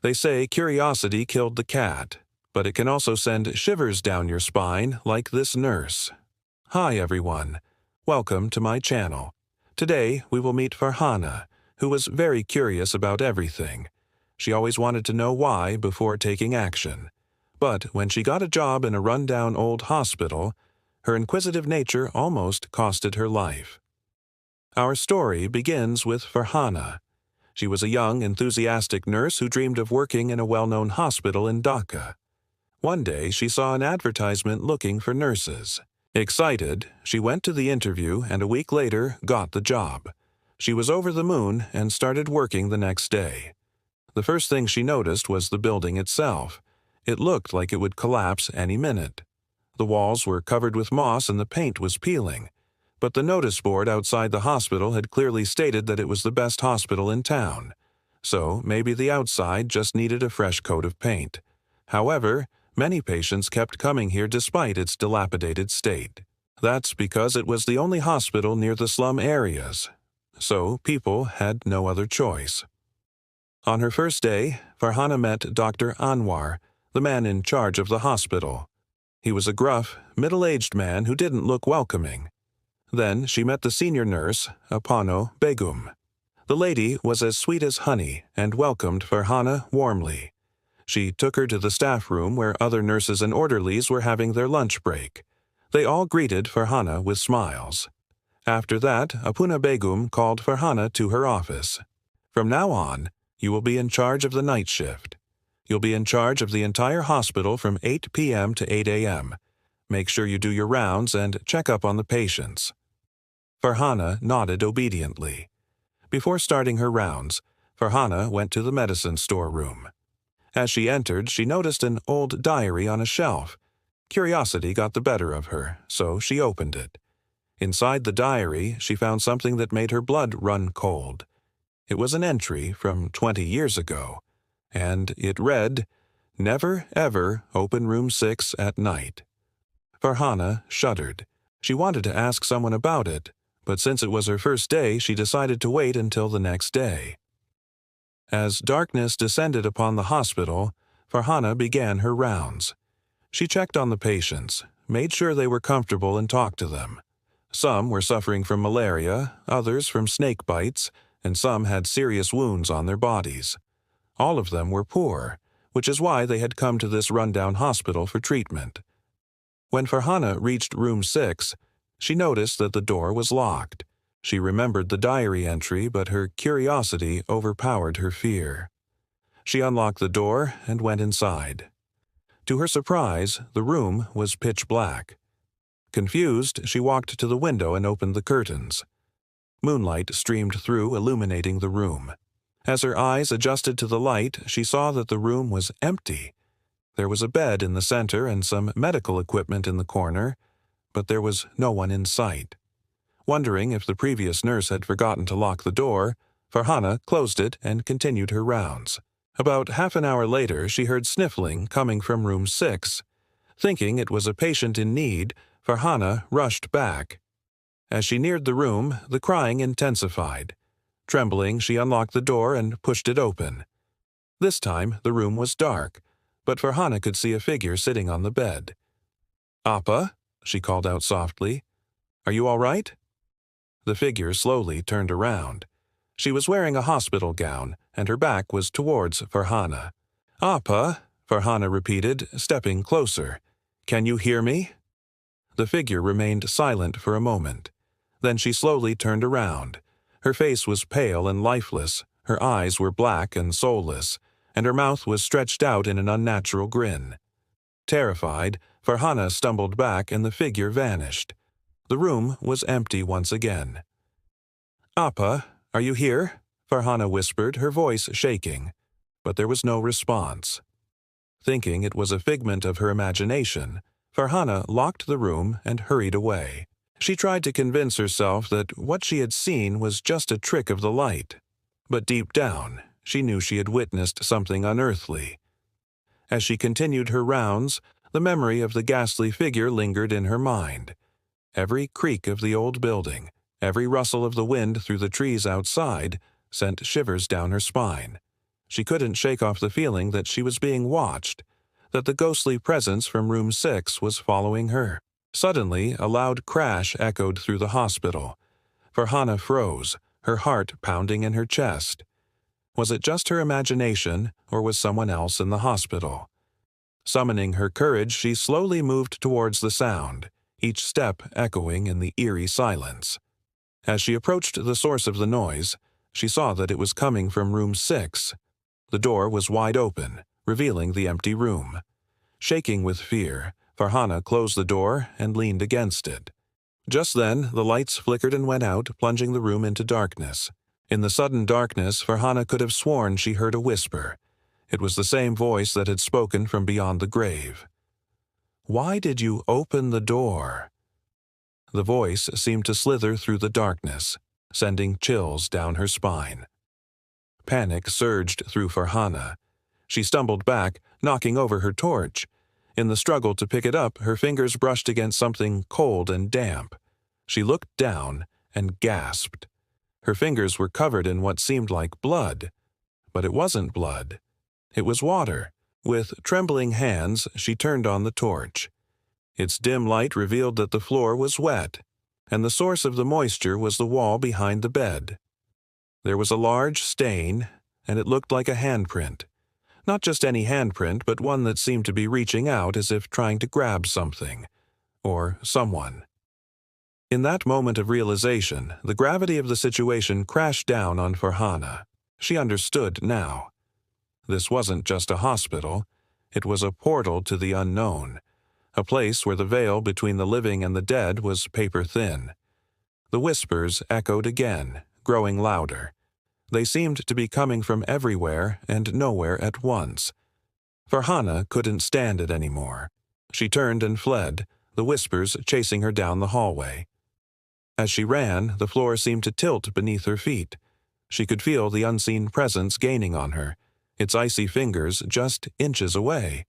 They say curiosity killed the cat, but it can also send shivers down your spine like this nurse. Hi everyone, welcome to my channel. Today we will meet Farhana, who was very curious about everything. She always wanted to know why before taking action. But when she got a job in a run-down old hospital, her inquisitive nature almost costed her life. Our story begins with Farhana. She was a young, enthusiastic nurse who dreamed of working in a well-known hospital in Dhaka. One day, she saw an advertisement looking for nurses. Excited, she went to the interview and a week later got the job. She was over the moon and started working the next day. The first thing she noticed was the building itself. It looked like it would collapse any minute. The walls were covered with moss and the paint was peeling. But the notice board outside the hospital had clearly stated that it was the best hospital in town. So maybe the outside just needed a fresh coat of paint. However, many patients kept coming here despite its dilapidated state. That's because it was the only hospital near the slum areas. So people had no other choice. On her first day, Farhana met Dr. Anwar, the man in charge of the hospital. He was a gruff, middle-aged man who didn't look welcoming. Then she met the senior nurse, Apano Begum. The lady was as sweet as honey and welcomed Farhana warmly. She took her to the staff room where other nurses and orderlies were having their lunch break. They all greeted Farhana with smiles. After that, Apuna Begum called Farhana to her office. From now on, you will be in charge of the night shift. You'll be in charge of the entire hospital from 8 p.m. to 8 a.m. Make sure you do your rounds and check up on the patients. Farhana nodded obediently. Before starting her rounds, Farhana went to the medicine storeroom. As she entered, she noticed an old diary on a shelf. Curiosity got the better of her, so she opened it. Inside the diary, she found something that made her blood run cold. It was an entry from 20 years ago, and it read, "Never, ever open room 6 at night." Farhana shuddered. She wanted to ask someone about it, but since it was her first day, she decided to wait until the next day. As darkness descended upon the hospital, Farhana began her rounds. She checked on the patients, made sure they were comfortable and talked to them. Some were suffering from malaria, others from snake bites, and some had serious wounds on their bodies. All of them were poor, which is why they had come to this rundown hospital for treatment. When Farhana reached room 6, she noticed that the door was locked. She remembered the diary entry, but her curiosity overpowered her fear. She unlocked the door and went inside. To her surprise, the room was pitch black. Confused, she walked to the window and opened the curtains. Moonlight streamed through, illuminating the room. As her eyes adjusted to the light, she saw that the room was empty. There was a bed in the center and some medical equipment in the corner, but there was no one in sight. Wondering if the previous nurse had forgotten to lock the door, Farhana closed it and continued her rounds. About half an hour later, she heard sniffling coming from room 6. Thinking it was a patient in need, Farhana rushed back. As she neared the room, the crying intensified. Trembling, she unlocked the door and pushed it open. This time, the room was dark, but Farhana could see a figure sitting on the bed. "Appa," she called out softly. "Are you all right?" The figure slowly turned around. She was wearing a hospital gown, and her back was towards Farhana. "Appa," Farhana repeated, stepping closer. "Can you hear me?" The figure remained silent for a moment. Then she slowly turned around. Her face was pale and lifeless, her eyes were black and soulless, and her mouth was stretched out in an unnatural grin. Terrified, Farhana stumbled back and the figure vanished. The room was empty once again. "Appa, are you here?" Farhana whispered, her voice shaking. But there was no response. Thinking it was a figment of her imagination, Farhana locked the room and hurried away. She tried to convince herself that what she had seen was just a trick of the light. But deep down, she knew she had witnessed something unearthly. As she continued her rounds, the memory of the ghastly figure lingered in her mind. Every creak of the old building, every rustle of the wind through the trees outside, sent shivers down her spine. She couldn't shake off the feeling that she was being watched, that the ghostly presence from room 6 was following her. Suddenly, a loud crash echoed through the hospital. Farhana froze, her heart pounding in her chest. Was it just her imagination, or was someone else in the hospital? Summoning her courage, she slowly moved towards the sound, each step echoing in the eerie silence. As she approached the source of the noise, she saw that it was coming from room 6. The door was wide open, revealing the empty room. Shaking with fear, Farhana closed the door and leaned against it. Just then, the lights flickered and went out, plunging the room into darkness. In the sudden darkness, Farhana could have sworn she heard a whisper. It was the same voice that had spoken from beyond the grave. "Why did you open the door?" The voice seemed to slither through the darkness, sending chills down her spine. Panic surged through Farhana. She stumbled back, knocking over her torch. In the struggle to pick it up, her fingers brushed against something cold and damp. She looked down and gasped. Her fingers were covered in what seemed like blood. But it wasn't blood. It was water. With trembling hands, she turned on the torch. Its dim light revealed that the floor was wet, and the source of the moisture was the wall behind the bed. There was a large stain, and it looked like a handprint. Not just any handprint, but one that seemed to be reaching out as if trying to grab something, or someone. In that moment of realization, the gravity of the situation crashed down on Farhana. She understood now. This wasn't just a hospital. It was a portal to the unknown, a place where the veil between the living and the dead was paper-thin. The whispers echoed again, growing louder. They seemed to be coming from everywhere and nowhere at once. Farhana couldn't stand it anymore. She turned and fled, the whispers chasing her down the hallway. As she ran, the floor seemed to tilt beneath her feet. She could feel the unseen presence gaining on her, its icy fingers just inches away.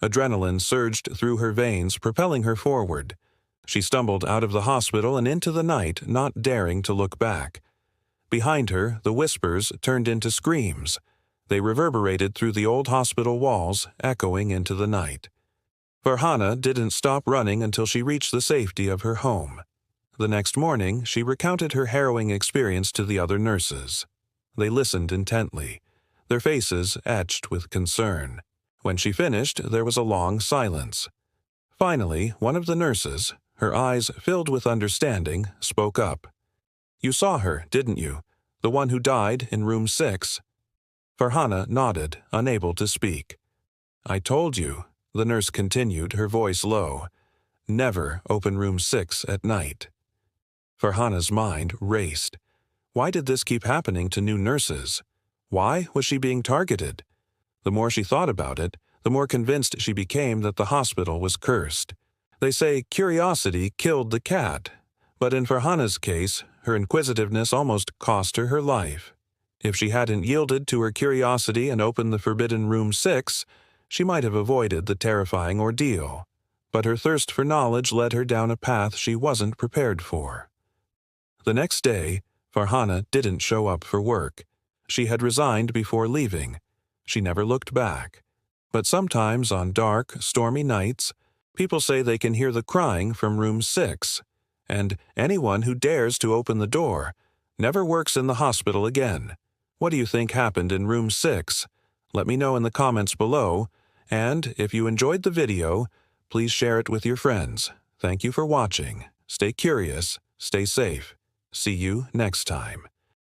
Adrenaline surged through her veins, propelling her forward. She stumbled out of the hospital and into the night, not daring to look back. Behind her, the whispers turned into screams. They reverberated through the old hospital walls, echoing into the night. Farhana didn't stop running until she reached the safety of her home. The next morning, she recounted her harrowing experience to the other nurses. They listened intently, their faces etched with concern. When she finished, there was a long silence. Finally, one of the nurses, her eyes filled with understanding, spoke up. "You saw her, didn't you? The one who died in room 6? Farhana nodded, unable to speak. "I told you," the nurse continued, her voice low. "Never open room 6 at night." Farhana's mind raced. Why did this keep happening to new nurses? Why was she being targeted? The more she thought about it, the more convinced she became that the hospital was cursed. They say curiosity killed the cat, but in Farhana's case, her inquisitiveness almost cost her her life. If she hadn't yielded to her curiosity and opened the forbidden room 6, she might have avoided the terrifying ordeal. But her thirst for knowledge led her down a path she wasn't prepared for. The next day, Farhana didn't show up for work. She had resigned before leaving. She never looked back. But sometimes on dark, stormy nights, people say they can hear the crying from room 6, and anyone who dares to open the door never works in the hospital again. What do you think happened in room 6? Let me know in the comments below, and if you enjoyed the video, please share it with your friends. Thank you for watching. Stay curious, stay safe. See you next time.